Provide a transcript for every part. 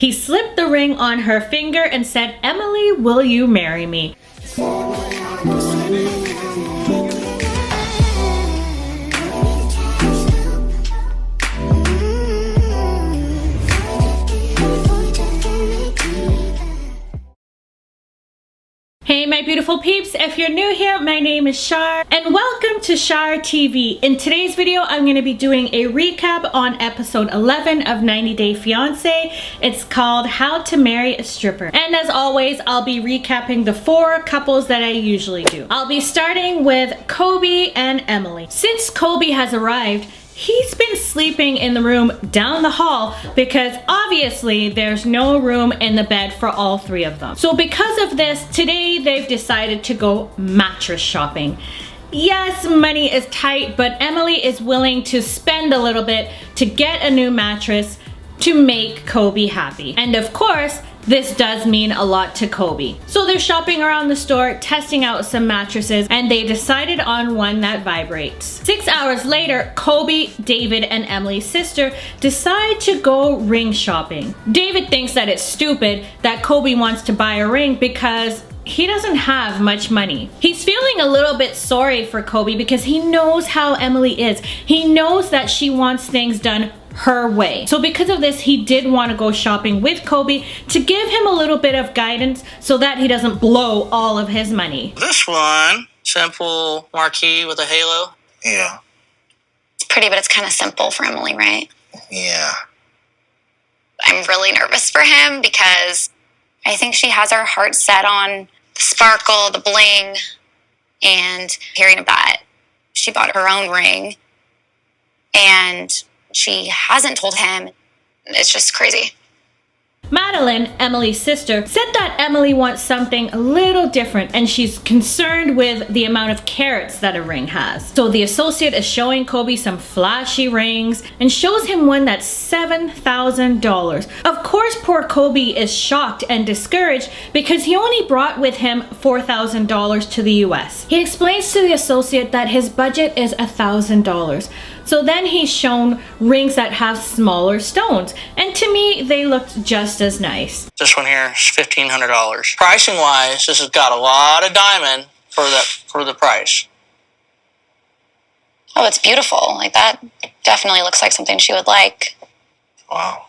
He slipped the ring on her finger and said, "Emily, will you marry me?" Hey my beautiful peeps, if you're new here, my name is Char and welcome to Char TV. In today's video, I'm going to be doing a recap on episode 11 of 90 Day Fiancé. It's called How to Marry a Stripper. And as always, I'll be recapping the 4 couples that I usually do. I'll be starting with Kobe and Emily. Since Kobe has arrived, he's been sleeping in the room down the hall because obviously there's no room in the bed for all 3 of them. So because of this, today they've decided to go mattress shopping. Yes, money is tight, but Emily is willing to spend a little bit to get a new mattress to make Kobe happy. And of course, this does mean a lot to Kobe. So they're shopping around the store, testing out some mattresses, and they decided on one that vibrates. 6 hours later, Kobe, David, and Emily's sister decide to go ring shopping. David thinks that it's stupid that Kobe wants to buy a ring because he doesn't have much money. He's feeling a little bit sorry for Kobe because he knows how Emily is. He knows that she wants things done her way. So because of this, he did want to go shopping with Kobe to give him a little bit of guidance so that he doesn't blow all of his money. This one, simple marquee with a halo. Yeah. It's pretty, but it's kind of simple for Emily, right? Yeah. I'm really nervous for him because I think she has her heart set on the sparkle, the bling, and hearing about she bought her own ring and she hasn't told him. It's just crazy. Madeline, Emily's sister, said that Emily wants something a little different and she's concerned with the amount of carats that a ring has. So the associate is showing Kobe some flashy rings and shows him one that's $7,000. Of course, poor Kobe is shocked and discouraged because he only brought with him $4,000 to the US. He explains to the associate that his budget is $1,000. So then he's shown rings that have smaller stones, and to me, they looked just as nice. This one here is $1,500. Pricing wise, this has got a lot of diamond for the price. Oh, it's beautiful. Like that definitely looks like something she would like. Wow.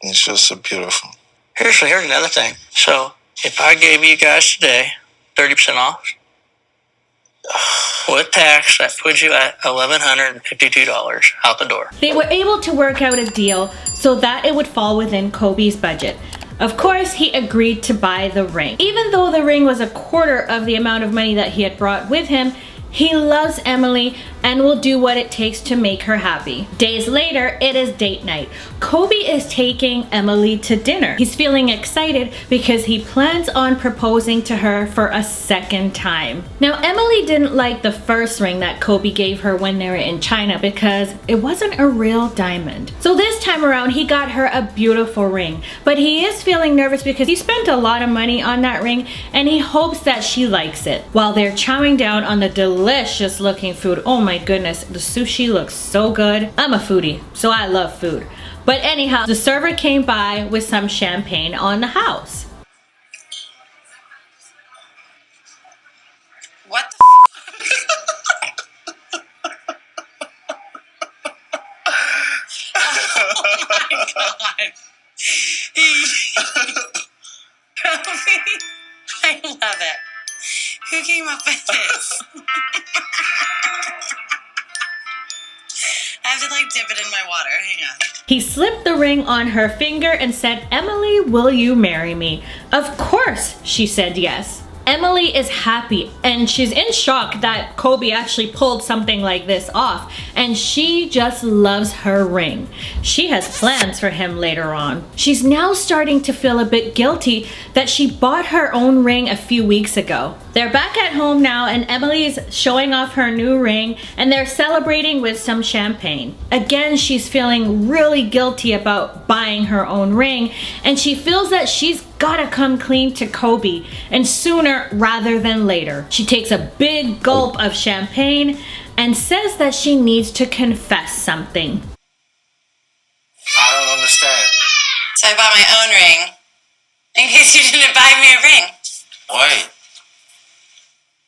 It's just so beautiful. Here's another thing. So if I gave you guys today 30% off, with tax, that puts you at $1,152 out the door. They were able to work out a deal so that it would fall within Kobe's budget. Of course, he agreed to buy the ring. Even though the ring was a quarter of the amount of money that he had brought with him, he loves Emily and will do what it takes to make her happy. Days later, it is date night. Kobe is taking Emily to dinner. He's feeling excited because he plans on proposing to her for a second time. Now, Emily didn't like the first ring that Kobe gave her when they were in China because it wasn't a real diamond. So this time around, he got her a beautiful ring, but he is feeling nervous because he spent a lot of money on that ring and he hopes that she likes it. While they're chowing down on the delicious looking food, oh my goodness, the sushi looks so good. I'm a foodie, so I love food. But anyhow, the server came by with some champagne on the house. What the Oh my god. I love it. Who came up with this? I have to like dip it in my water. Hang on. He slipped the ring on her finger and said, "Emily, will you marry me?" Of course, she said yes. Emily is happy and she's in shock that Kobe actually pulled something like this off, and she just loves her ring. She has plans for him later on. She's now starting to feel a bit guilty that she bought her own ring a few weeks ago. They're back at home now and Emily's showing off her new ring and they're celebrating with some champagne. Again, she's feeling really guilty about buying her own ring and she feels that she's gotta come clean to Kobe, and sooner rather than later. She takes a big gulp of champagne and says that she needs to confess something. I don't understand. So I bought my own ring. In case you didn't buy me a ring. Why?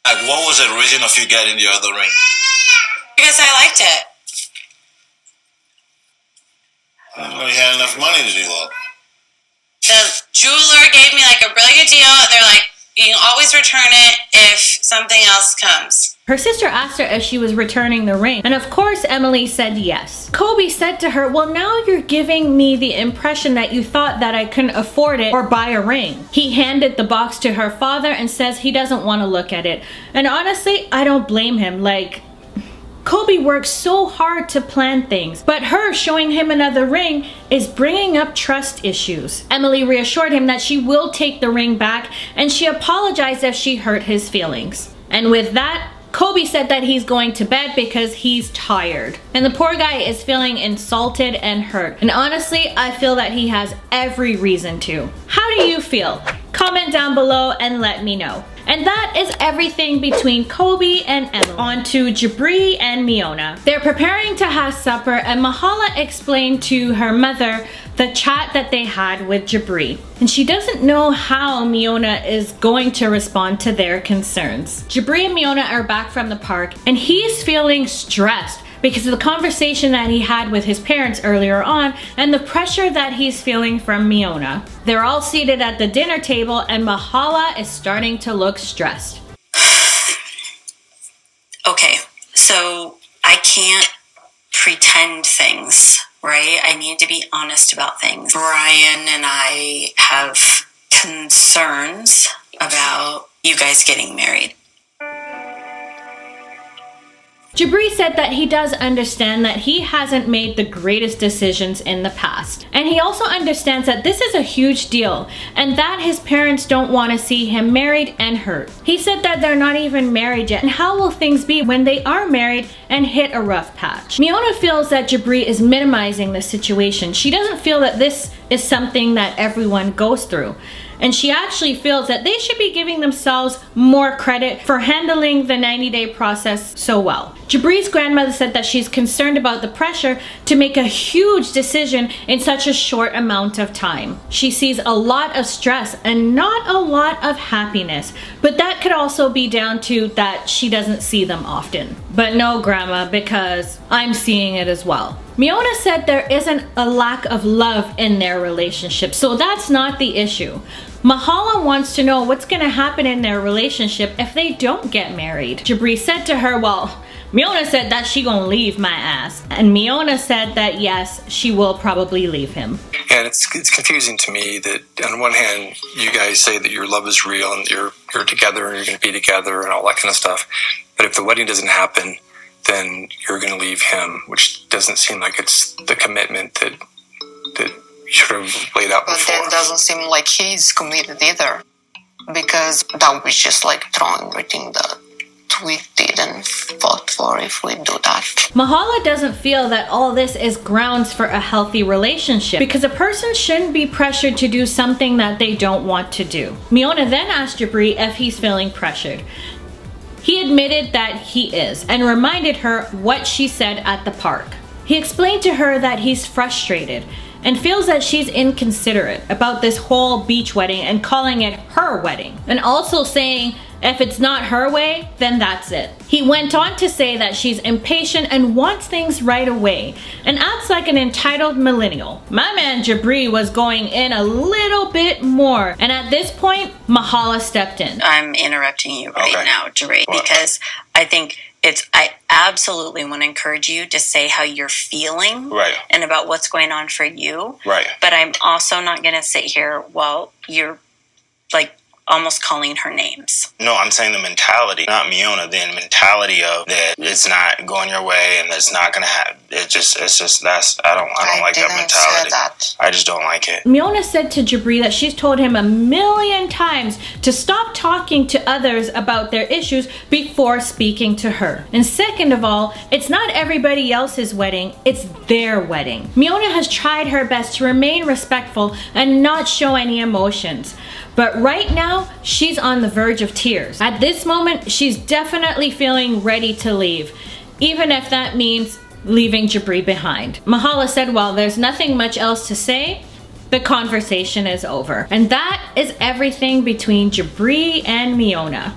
Like, what was the reason of you getting the other ring? Because I liked it. I didn't know you had enough money to do that. The jeweler gave me like a really good deal, and they're like, you can always return it if something else comes. Her sister asked her if she was returning the ring, and of course Emily said yes. Kobe said to her, well, now you're giving me the impression that you thought that I couldn't afford it or buy a ring. He handed the box to her father and says he doesn't want to look at it. And honestly, I don't blame him. Like, Kobe works so hard to plan things, but her showing him another ring is bringing up trust issues. Emily reassured him that she will take the ring back, and she apologized if she hurt his feelings. And with that, Kobe said that he's going to bed because he's tired. And the poor guy is feeling insulted and hurt. And honestly, I feel that he has every reason to. How do you feel? Comment down below and let me know. And that is everything between Kobe and Emily. On to Jibri and Miona. They're preparing to have supper, and Mahala explained to her mother the chat that they had with Jibri. And she doesn't know how Miona is going to respond to their concerns. Jibri and Miona are back from the park, and he's feeling stressed because of the conversation that he had with his parents earlier on and the pressure that he's feeling from Miona. They're all seated at the dinner table, and Mahala is starting to look stressed. Okay, so I can't pretend things, right? I need to be honest about things. Ryan and I have concerns about you guys getting married. Jibri said that he does understand that he hasn't made the greatest decisions in the past. And he also understands that this is a huge deal and that his parents don't want to see him married and hurt. He said that they're not even married yet, and how will things be when they are married and hit a rough patch? Miona feels that Jibri is minimizing the situation. She doesn't feel that this is something that everyone goes through. And she actually feels that they should be giving themselves more credit for handling the 90-day process so well. Jibri's grandmother said that she's concerned about the pressure to make a huge decision in such a short amount of time. She sees a lot of stress and not a lot of happiness, but that could also be down to that she doesn't see them often. But no, Grandma, because I'm seeing it as well. Miona said there isn't a lack of love in their relationship, so that's not the issue. Mahala wants to know what's going to happen in their relationship if they don't get married. Jibri said to her, well, Miona said that she gonna leave my ass. And Miona said that yes, she will probably leave him. And it's confusing to me that on one hand, you guys say that your love is real and you're together and you're going to be together and all that kind of stuff. But if the wedding doesn't happen, then you're going to leave him, which doesn't seem like it's the commitment that you should have laid out before. But that doesn't seem like he's committed either, because that was just like throwing everything that we did and fought for if we do that. Mahala doesn't feel that all this is grounds for a healthy relationship, because a person shouldn't be pressured to do something that they don't want to do. Miona then asked Jibri if he's feeling pressured. He admitted that he is and reminded her what she said at the park. He explained to her that he's frustrated and feels that she's inconsiderate about this whole beach wedding and calling it her wedding, and also saying if it's not her way, then that's it. He went on to say that she's impatient and wants things right away and acts like an entitled millennial. My man Jibri was going in a little bit more, and at this point, Mahala stepped in. I'm interrupting you right now, Jibri, because I think I absolutely want to encourage you to say how you're feeling, Right. and about what's going on for you. Right. But I'm also not going to sit here while you're like almost calling her names. No, I'm saying the mentality, not Miona, the mentality of that it's not going your way and it's not going to happen. It's just that's, I don't like that mentality. That. I just don't like it. Miona said to Jibri that she's told him 1,000,000 times to stop talking to others about their issues before speaking to her. And second of all, it's not everybody else's wedding, it's their wedding. Miona has tried her best to remain respectful and not show any emotions. But right now, she's on the verge of tears. At this moment, she's definitely feeling ready to leave, even if that means leaving Jibri behind. Mahala said, well, there's nothing much else to say. the conversation is over. And that is everything between Jibri and Miona.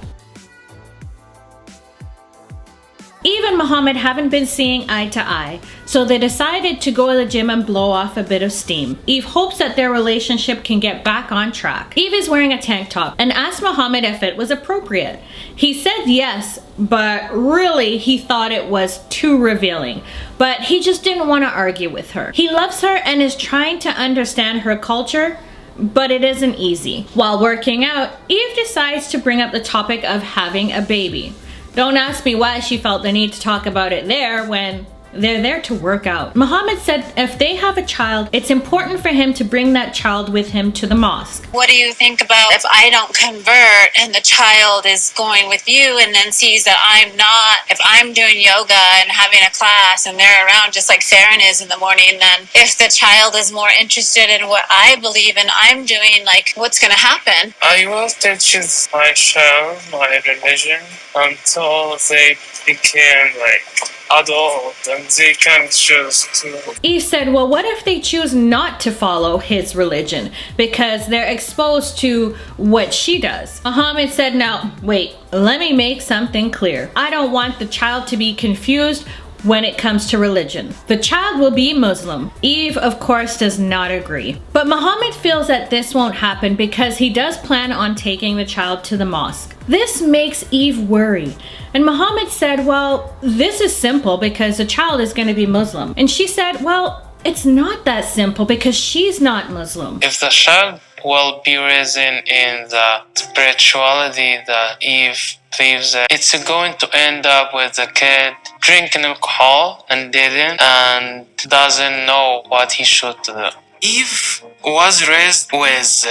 Eve and Mohamed haven't been seeing eye to eye, so they decided to go to the gym and blow off a bit of steam. Eve hopes that their relationship can get back on track. Eve is wearing a tank top and asked Mohamed if it was appropriate. He said yes, but really he thought it was too revealing. But he just didn't want to argue with her. He loves her and is trying to understand her culture, but it isn't easy. While working out, Eve decides to bring up the topic of having a baby. Don't ask me why she felt the need to talk about it there when they're there to work out. Mohamed said if they have a child, it's important for him to bring that child with him to the mosque. What do you think about if I don't convert and the child is going with you and then sees that I'm not, if I'm doing yoga and having a class and they're around just like Farron is in the morning, then if the child is more interested in what I believe and I'm doing, like what's going to happen? I will teach my child my religion until they became like adult and they can choose to. Eve said, well, what if they choose not to follow his religion because they're exposed to what she does? Mohamed said, now, wait, let me make something clear. I don't want the child to be confused when it comes to religion. The child will be Muslim. Eve, of course, does not agree. But Mohamed feels that this won't happen because he does plan on taking the child to the mosque. This makes Eve worry. And Mohamed said, well, this is simple because the child is going to be Muslim. And she said, well, it's not that simple because she's not Muslim. If the child will be raised in the spirituality that Eve believes in, it's going to end up with the kid drinking alcohol and didn't and doesn't know what he should do. Eve was raised with,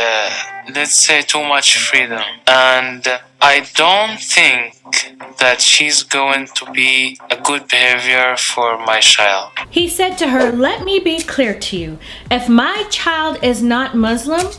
let's say, too much freedom. And I don't think that she's going to be a good behavior for my child. He said to her, let me be clear to you. If my child is not Muslim,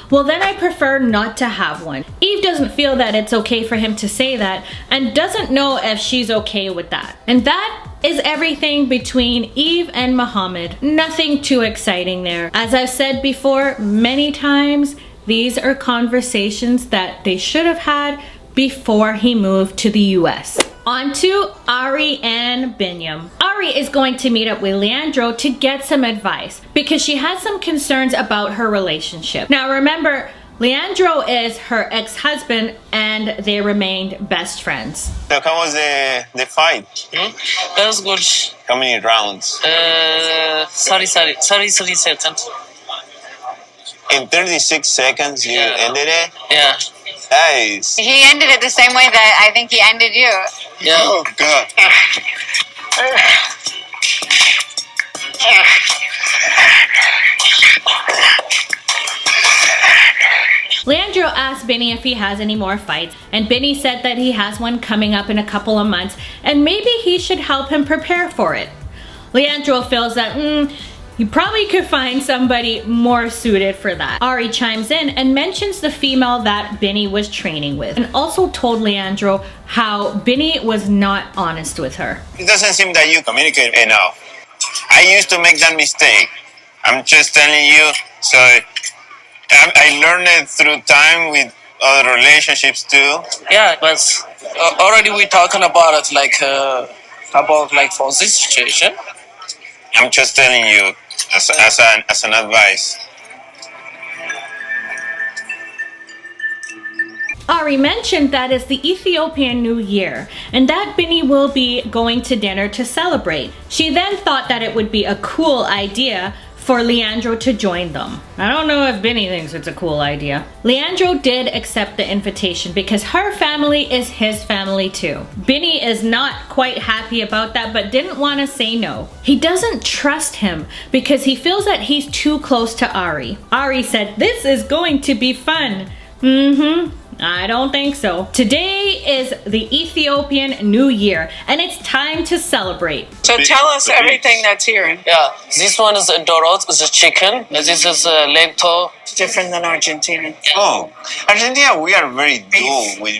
well, then I prefer not to have one. Eve doesn't feel that it's okay for him to say that and doesn't know if she's okay with that. And that is everything between Eve and Mohamed. Nothing too exciting there. As I've said before many times, these are conversations that they should have had before he moved to the US. On to Ariela Biniyam. Ari is going to meet up with Leandro to get some advice because she has some concerns about her relationship. Now remember, Leandro is her ex-husband and they remained best friends. So how was the fight? That was good. How many rounds? Sorry, 36 seconds. In 36 seconds you ended it? Yeah. Nice. He ended it the same way that I think he ended you. Yeah. Oh, God. Leandro asked Bini if he has any more fights, and Bini said that he has one coming up in a couple of months, and maybe he should help him prepare for it. Leandro feels that, he probably could find somebody more suited for that. Ari chimes in and mentions the female that Bini was training with, and also told Leandro how Bini was not honest with her. It doesn't seem that you communicate enough. I used to make that mistake. I'm just telling you, so I learned it through time with other relationships too. Yeah, but already we're talking about it like for this situation. I'm just telling you as an advice. Ari mentioned that it's the Ethiopian New Year and that Bini will be going to dinner to celebrate. She then thought that it would be a cool idea for Leandro to join them. I don't know if Bini thinks it's a cool idea. Leandro did accept the invitation because her family is his family too. Bini is not quite happy about that but didn't want to say no. He doesn't trust him because he feels that he's too close to Ari. Ari said, "This is going to be fun." I don't think so. Today is the Ethiopian New Year and it's time to celebrate. So tell us everything that's here. Yeah, this one is a dorot, is a chicken. This is a lento. It's different than Argentina. Oh, Argentina, we are very dull with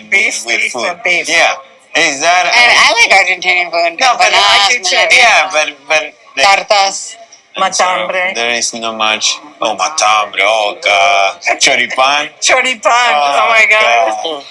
food. And beef. Yeah, is that? I like Argentinian food. No, but I do too. Yeah, but Tartas. Matambre. There is not much. Oh, matambre. Oh, God. Choripan. Choripan. Oh my God.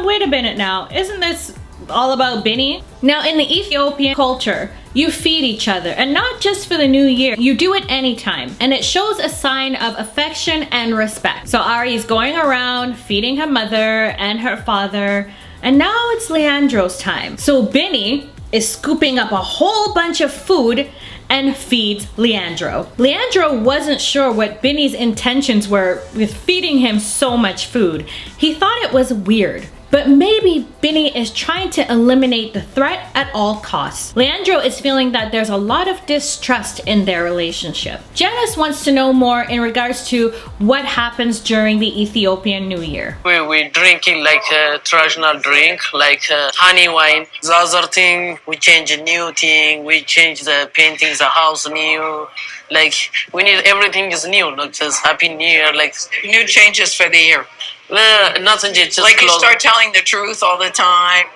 Wait a minute now. Isn't this all about Bini? Now, in the Ethiopian culture, you feed each other, and not just for the new year. You do it anytime, and it shows a sign of affection and respect. So Ari's going around feeding her mother and her father, and now it's Leandro's time. So Bini is scooping up a whole bunch of food and feeds Leandro. Leandro wasn't sure what Bini's intentions were with feeding him so much food. He thought it was weird. But maybe Bini is trying to eliminate the threat at all costs. Leandro is feeling that there's a lot of distrust in their relationship. Janice wants to know more in regards to what happens during the Ethiopian New Year. We drinking like a traditional drink, like honey wine. The other thing, we change a new thing. We change the paintings, the house new. Like we need everything is new, not just Happy New Year. Like New changes for the year. nothing, just Like you close. start telling the truth all the time.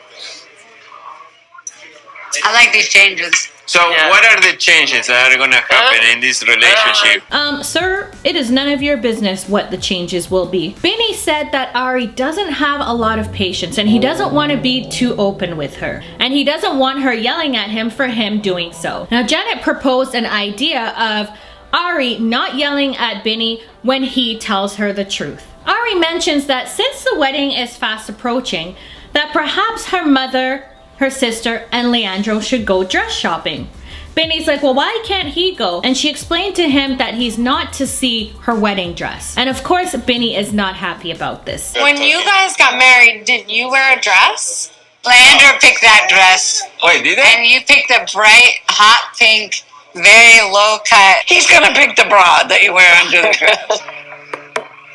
I like these changes. So, Yeah. what are the changes that are going to happen in this relationship? Sir, it is none of your business what the changes will be. Bini said that Ari doesn't have a lot of patience and he doesn't want to be too open with her. And he doesn't want her yelling at him for him doing so. Now, Janet proposed an idea of Ari not yelling at Bini when he tells her the truth. Ari mentions that since the wedding is fast approaching, that perhaps her mother, her sister, and Leandro should go dress shopping. Bini's like, well, why can't he go? And she explained to him that he's not to see her wedding dress. And of course, Bini is not happy about this. When you guys got married, did you wear a dress? Leandro picked that dress. Wait, did And you picked a bright, hot pink, very low cut. He's gonna pick the bra that you wear under the dress.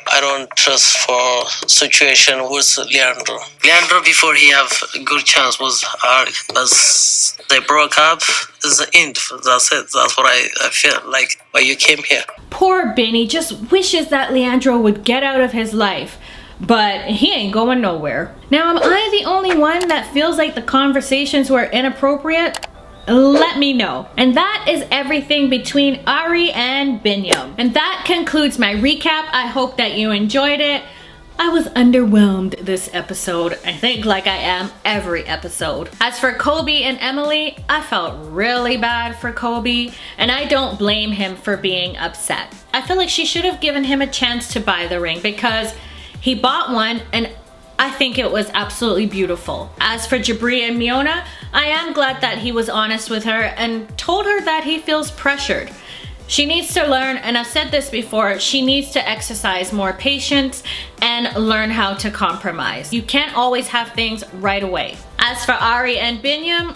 I don't trust for situation with Leandro. Leandro before he have a good chance was Ari. As they broke up, is the end. That's it. That's what I feel like when you came here. Poor Bini just wishes that Leandro would get out of his life, but he ain't going nowhere. Now, am I the only one that feels like the conversations were inappropriate? Let me know. And that is everything between Ari and Biniyam. And that concludes my recap. I hope that you enjoyed it. I was underwhelmed this episode, I think, like I am every episode. As for Kobe and Emily, I felt really bad for Kobe, and I don't blame him for being upset. I feel like she should have given him a chance to buy the ring because he bought one and I think it was absolutely beautiful. As for Jibri and Miona, I am glad that he was honest with her and told her that he feels pressured. She needs to learn, and I've said this before, she needs to exercise more patience and learn how to compromise. You can't always have things right away. As for Ari and Biniyam,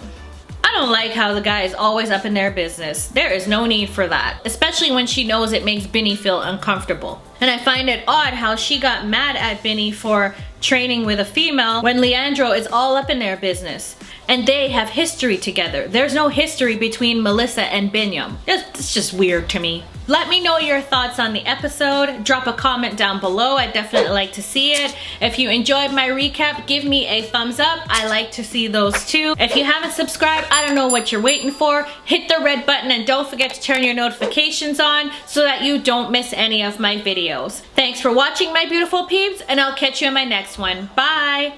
I don't like how the guy is always up in their business. There is no need for that, especially when she knows it makes Bini feel uncomfortable. And I find it odd how she got mad at Bini for training with a female when Leandro is all up in their business. And they have history together. There's no history between Melissa and Biniyam. It's just weird to me. Let me know your thoughts on the episode. Drop a comment down below. I'd definitely like to see it. If you enjoyed my recap, give me a thumbs up. I like to see those too. If you haven't subscribed, I don't know what you're waiting for. Hit the red button and don't forget to turn your notifications on so that you don't miss any of my videos. Thanks for watching, my beautiful peeps, and I'll catch you in my next one. Bye!